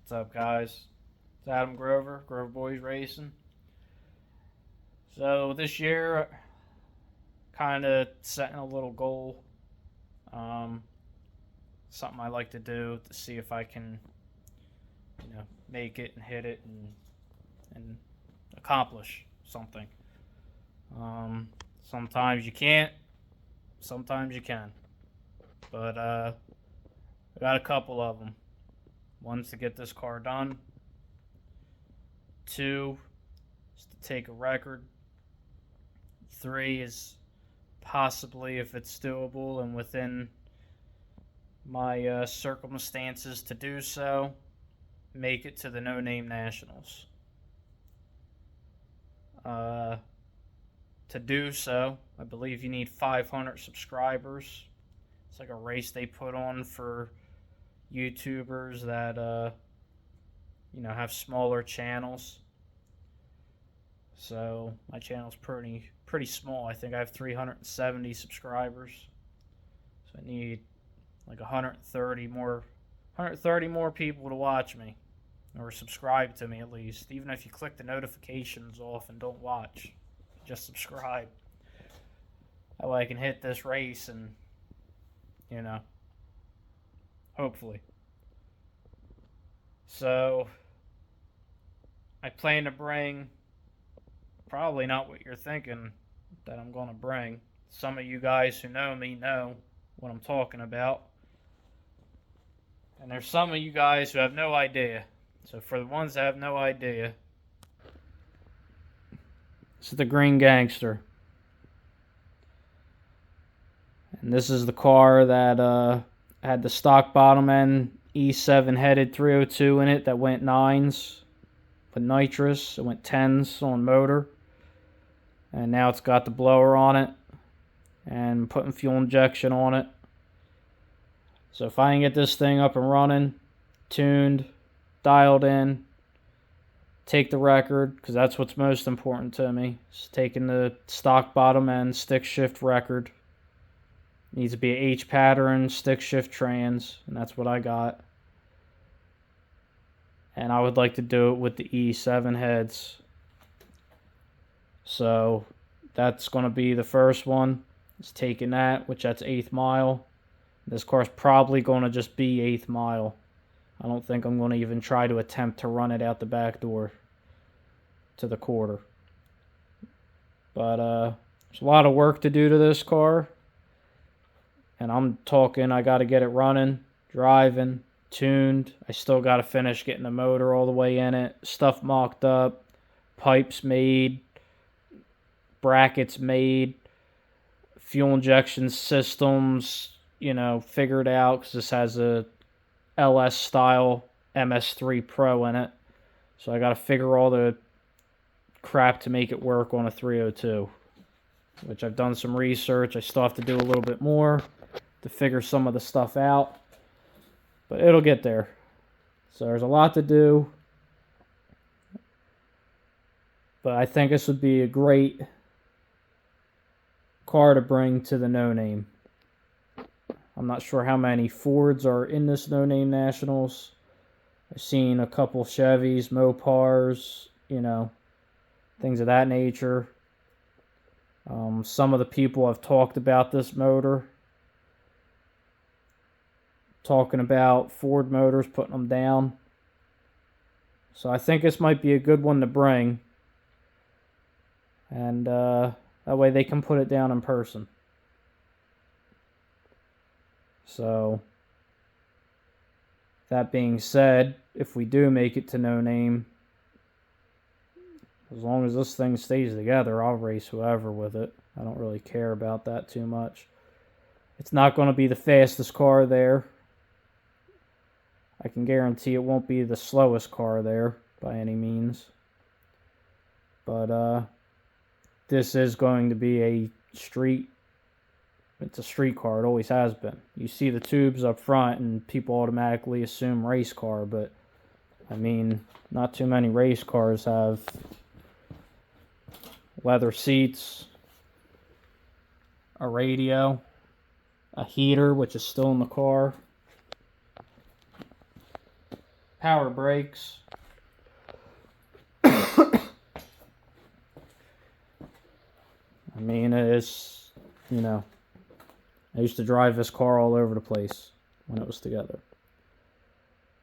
What's up, guys? It's Adam Grover, Grover Boys Racing. So this year, kind of setting a little goal. Um, Something I like to do to see if I can, make it and hit it and accomplish something. Sometimes you can't, sometimes you can. But I got a couple of them. One's to get this car done. Two is to take a record. Three is possibly, if it's doable and within my circumstances to do so, make it to the No Name Nationals. To do so, I believe you need 500 subscribers. It's like a race they put on for YouTubers that have smaller channels. So my channel's pretty small. I think I have 370 subscribers. So I need like 130 more people to watch me or subscribe to me at least. Even if you click the notifications off and don't watch, just subscribe. That way I can hit this race and hopefully. So I plan to bring probably not what you're thinking that I'm going to bring. Some of you guys who know me know what I'm talking about. And there's some of you guys who have no idea. So for the ones that have no idea, this is the Green Gangster. And this is the car that had the stock bottom end E7 headed 302 in it that went 9s with nitrous. It went 10s on motor. And now it's got the blower on it and putting fuel injection on it. So if I can get this thing up and running, tuned, dialed in, take the record, because that's what's most important to me, is taking the stock bottom end stick shift record. Needs to be a H pattern, stick shift trans, and that's what I got. And I would like to do it with the E7 heads. So that's going to be the first one. It's taking that, which that's 8th mile. This car's probably going to just be 8th mile. I don't think I'm going to even try to attempt to run it out the back door to the quarter. But there's a lot of work to do to this car. And I'm talking, I got to get it running, driving, tuned. I still got to finish getting the motor all the way in it. Stuff mocked up, pipes made, brackets made, fuel injection systems, figured out, because this has a LS style MS3 Pro in it. So I got to figure all the crap to make it work on a 302, which I've done some research. I still have to do a little bit more to figure some of the stuff out, but it'll get there. So there's a lot to do, but I think this would be a great car to bring to the No Name. I'm not sure how many Fords are in this No Name Nationals. I've seen a couple Chevys, Mopars, things of that nature. Some of the people have talked about this motor, talking about Ford motors, putting them down. So I think this might be a good one to bring. And that way they can put it down in person. So, that being said, if we do make it to No Name, as long as this thing stays together, I'll race whoever with it. I don't really care about that too much. It's not going to be the fastest car there. I can guarantee it won't be the slowest car there by any means. But this is going to be a street. It's a street car. It always has been. You see the tubes up front and people automatically assume race car, but I mean, not too many race cars have leather seats, a radio, a heater, which is still in the car, power brakes. I mean, it's, you know, I used to drive this car all over the place when it was together.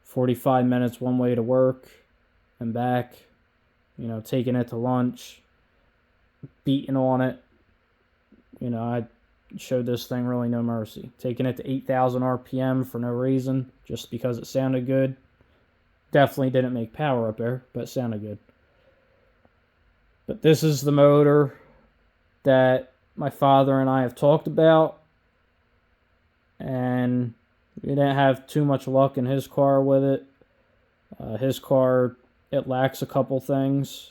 45 minutes one way to work and back, you know, taking it to lunch, beating on it. You know, I showed this thing really no mercy. Taking it to 8,000 RPM for no reason, just because it sounded good. Definitely didn't make power up there, but it sounded good. But this is the motor that my father and I have talked about, and we didn't have too much luck in his car with it. His car, it lacks a couple things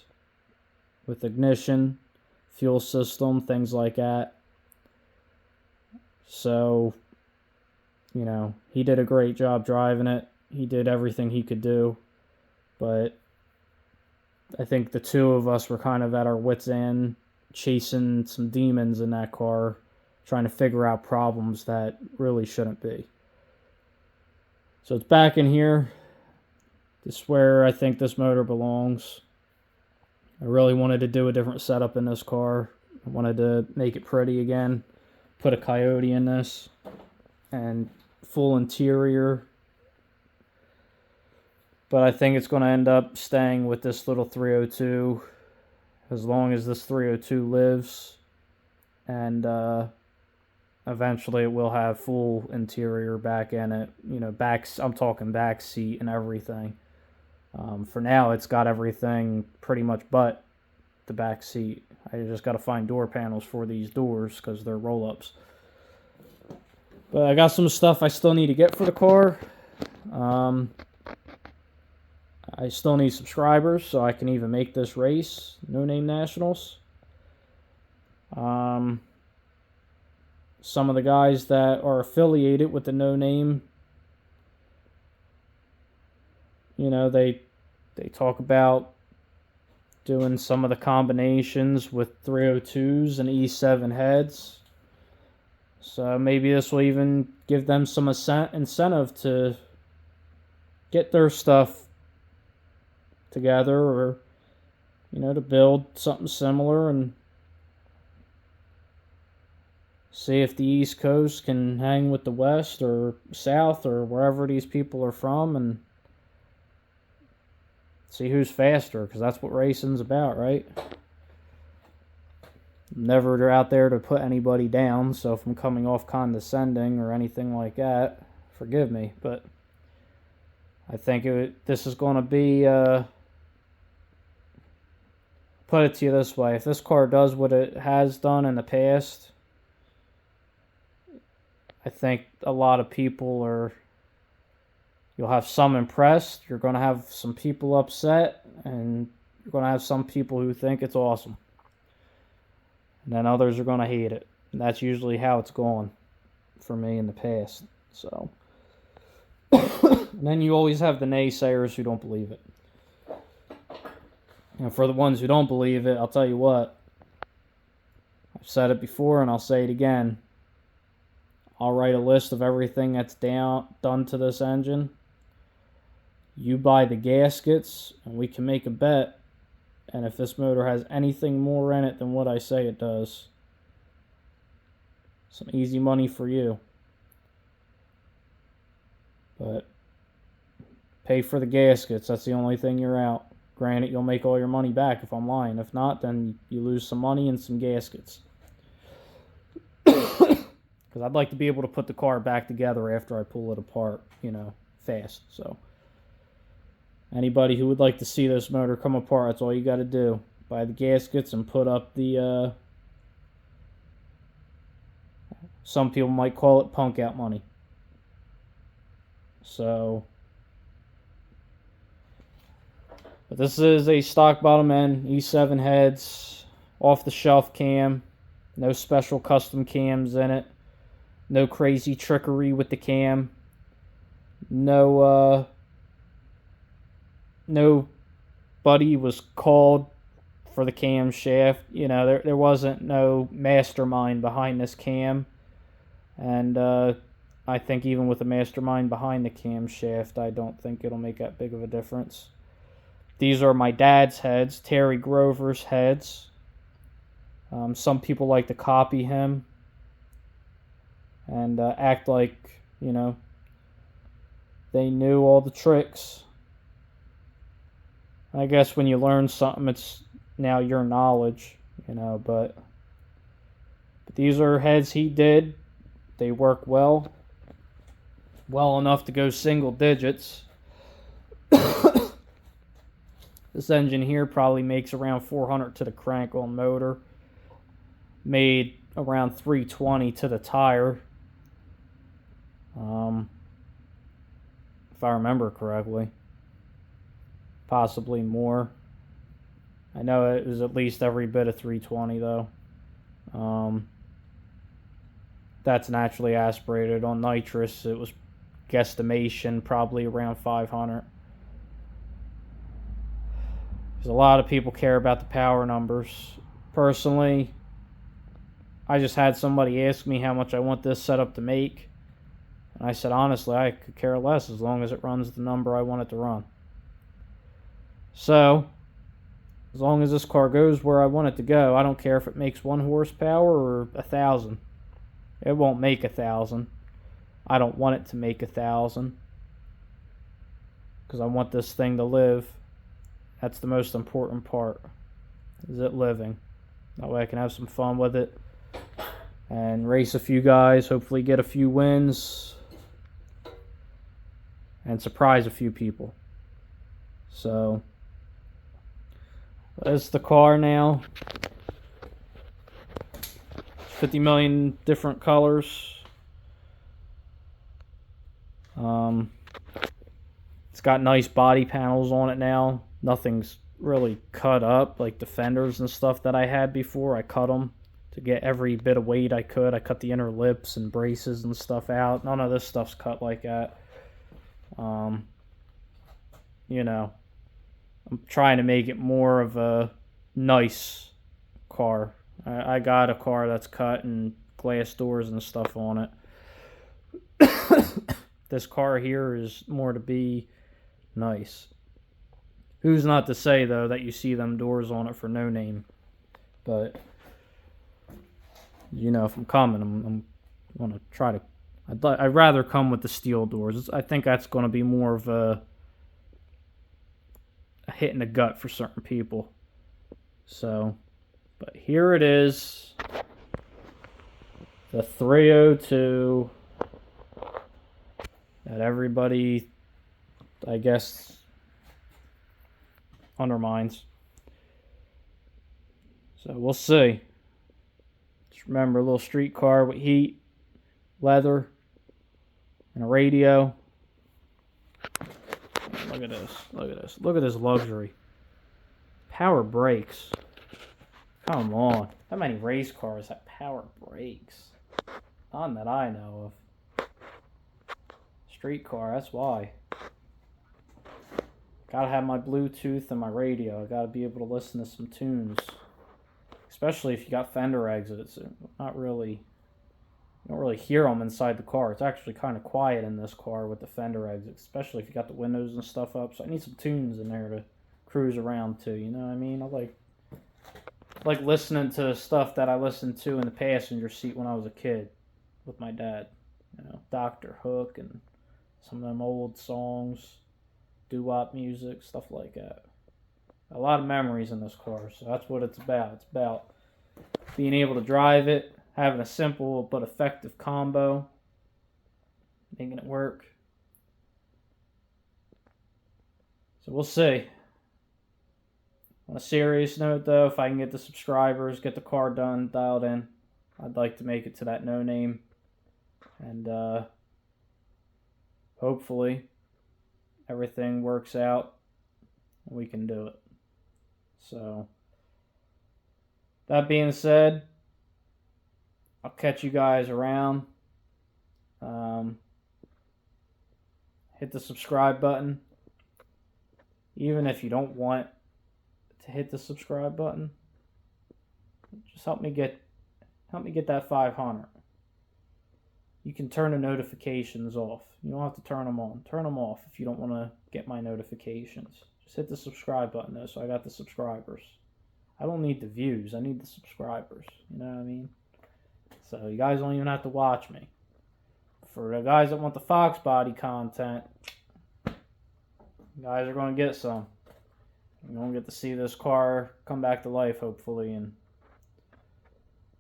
with ignition, fuel system, things like that. So, you know, he did a great job driving it. He did everything he could do, but I think the two of us were kind of at our wits' end, chasing some demons in that car, trying to figure out problems that really shouldn't be. So it's back in here. This is where I think this motor belongs. I really wanted to do a different setup in this car. I wanted to make it pretty again. Put a Coyote in this. And full interior. But I think it's going to end up staying with this little 302 as long as this 302 lives. And eventually it will have full interior back in it. You know, I'm talking back seat and everything. For now, it's got everything pretty much but the back seat. I just got to find door panels for these doors because they're roll-ups. But I got some stuff I still need to get for the car. I still need subscribers so I can even make this race, No Name Nationals. Some of the guys that are affiliated with the No Name, you know, they talk about doing some of the combinations with 302s and E7 heads. So maybe this will even give them some incentive to get their stuff together, or, you know, to build something similar and see if the East Coast can hang with the West or South or wherever these people are from, and see who's faster, because that's what racing's about, right? I'm never out there to put anybody down, so if I'm coming off condescending or anything like that, forgive me, but I think this is going to be, put it to you this way, if this car does what it has done in the past, I think a lot of people you'll have some impressed, you're going to have some people upset, and you're going to have some people who think it's awesome. And then others are going to hate it. And that's usually how it's gone for me in the past. So, and then you always have the naysayers who don't believe it. And for the ones who don't believe it, I'll tell you what, I've said it before and I'll say it again. I'll write a list of everything that's done to this engine. You buy the gaskets and we can make a bet. And if this motor has anything more in it than what I say it does, some easy money for you. But pay for the gaskets. That's the only thing you're out. Granted, you'll make all your money back if I'm lying. If not, then you lose some money and some gaskets. Because I'd like to be able to put the car back together after I pull it apart, you know, fast. So anybody who would like to see this motor come apart, that's all you got to do. Buy the gaskets and put up the, some people might call it punk out money. So, but this is a stock bottom end, E7 heads, off the shelf cam, no special custom cams in it, no crazy trickery with the cam, nobody was called for the cam shaft. You know, there wasn't no mastermind behind this cam. And I think even with the mastermind behind the camshaft, I don't think it'll make that big of a difference. These are my dad's heads, Terry Grover's heads. Some people like to copy him and act like, they knew all the tricks. I guess when you learn something, it's now your knowledge, but these are heads he did. They work well enough to go single digits. This engine here probably makes around 400 to the crank on motor. Made around 320 to the tire. If I remember correctly. Possibly more. I know it was at least every bit of 320 though. That's naturally aspirated. On nitrous, it was guesstimation probably around 500. Because a lot of people care about the power numbers. Personally, I just had somebody ask me how much I want this setup to make. And I said, honestly, I could care less as long as it runs the number I want it to run. So, as long as this car goes where I want it to go, I don't care if it makes 1 horsepower or 1,000. It won't make 1,000. I don't want it to make 1,000. Because I want this thing to live. That's the most important part. Is it living? That way I can have some fun with it. And race a few guys. Hopefully get a few wins. And surprise a few people. So, that's the car now. 50 million different colors. It's got nice body panels on it now. Nothing's really cut up like the fenders and stuff that I had before. I cut them to get every bit of weight I could. I cut the inner lips and braces and stuff out. None of this stuff's cut like that. I'm trying to make it more of a nice car. I got a car that's cut and glass doors and stuff on it. This car here is more to be nice. Who's not to say, though, that you see them doors on it for no name. But, if I'm coming, I'm going to try to... I'd rather come with the steel doors. I think that's going to be more of a hit in the gut for certain people. So, but here it is. The 302 that everybody, I guess, undermines. So we'll see. Just remember, a little street car with heat, leather, and a radio. Look at this. Look at this. Look at this luxury. Power brakes. Come on. How many race cars have power brakes? None that I know of. Street car, that's why. Gotta have my Bluetooth and my radio. I gotta be able to listen to some tunes. Especially if you got fender exits. Not really... You don't really hear them inside the car. It's actually kind of quiet in this car with the fender exits, especially if you got the windows and stuff up. So I need some tunes in there to cruise around to, you know what I mean? I like listening to stuff that I listened to in the passenger seat when I was a kid with my dad. Dr. Hook and some of them old songs, doo-wop music, stuff like that. A lot of memories in this car, so that's what it's about. It's about being able to drive it, having a simple but effective combo, making it work. So we'll see. On a serious note, though, if I can get the subscribers, get the car done, dialed in, I'd like to make it to that no name. And hopefully everything works out and we can do it. So, that being said, I'll catch you guys around. Hit the subscribe button. Even if you don't want to hit the subscribe button, just help me get that 500. you can turn the notifications off. You don't have to turn them on. Turn them off if you don't want to get my notifications. Just hit the subscribe button though, so I got the subscribers. I don't need the views. I need the subscribers. You know what I mean? So you guys don't even have to watch me. For the guys that want the Fox body content, you guys are going to get some. You're going to get to see this car come back to life, hopefully. And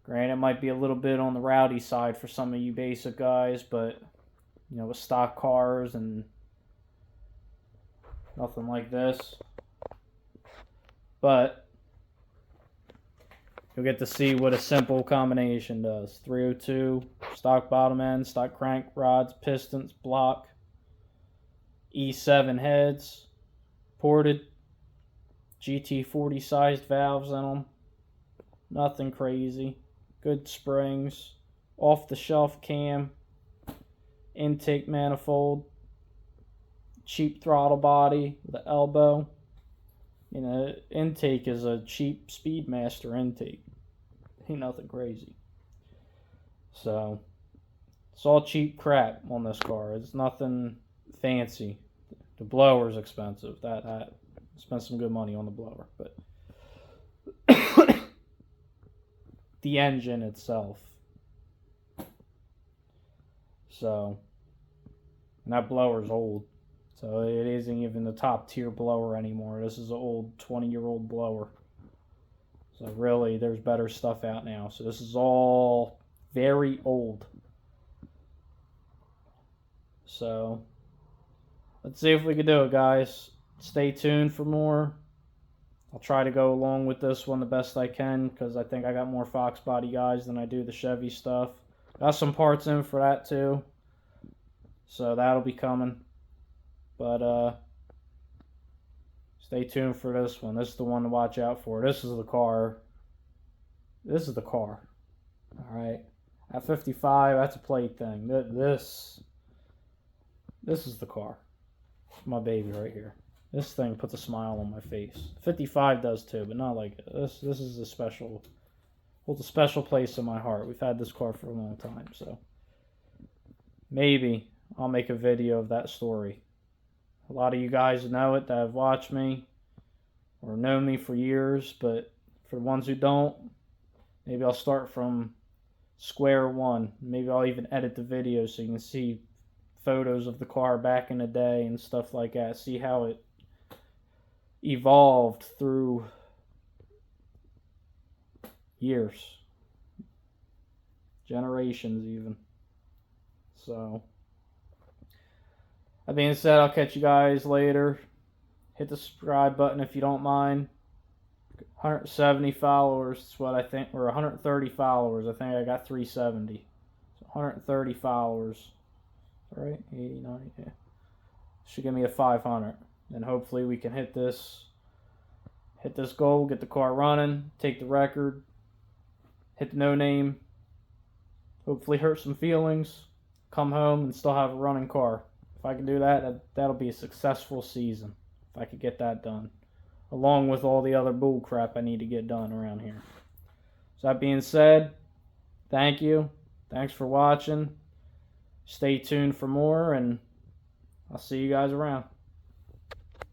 granted, it might be a little bit on the rowdy side for some of you basic guys, but, you know, with stock cars and nothing like this. But you'll get to see what a simple combination does. 302, stock bottom end, stock crank rods, pistons, block, E7 heads, ported, GT40 sized valves in them. Nothing crazy. Good springs, off the shelf cam, intake manifold, cheap throttle body with an elbow. You know, intake is a cheap Speedmaster intake. Ain't nothing crazy. So, it's all cheap crap on this car. It's nothing fancy. The blower's expensive. That spent some good money on the blower, but the engine itself. So, and that blower's old. So it isn't even the top tier blower anymore. This is an old 20-year-old blower. So really, there's better stuff out now. So this is all very old. So let's see if we can do it, guys. Stay tuned for more. I'll try to go along with this one the best I can, because I think I got more Fox body guys than I do the Chevy stuff. Got some parts in for that too. So that'll be coming. But stay tuned for this one. This is the one to watch out for. This is the car. This is the car. Alright. At 55, that's a plate thing. This is the car. My baby right here. This thing puts a smile on my face. 55 does too, but not like it. This is a special, holds a special place in my heart. We've had this car for a long time, so maybe I'll make a video of that story. A lot of you guys know it that have watched me or known me for years, but for the ones who don't, maybe I'll start from square one. Maybe I'll even edit the video so you can see photos of the car back in the day and stuff like that. See how it evolved through years, generations even. So that being said, I'll catch you guys later. Hit the subscribe button if you don't mind. 170 followers is what I think, or 130 followers. I think I got 370. So 130 followers. All right, 80, 90, yeah. Should give me a 500. And hopefully we can hit this goal, get the car running, take the record, hit the no name, hopefully hurt some feelings, come home and still have a running car. If I can do that, that'll be a successful season. If I could get that done. Along with all the other bull crap I need to get done around here. So that being said, thank you. Thanks for watching. Stay tuned for more, and I'll see you guys around.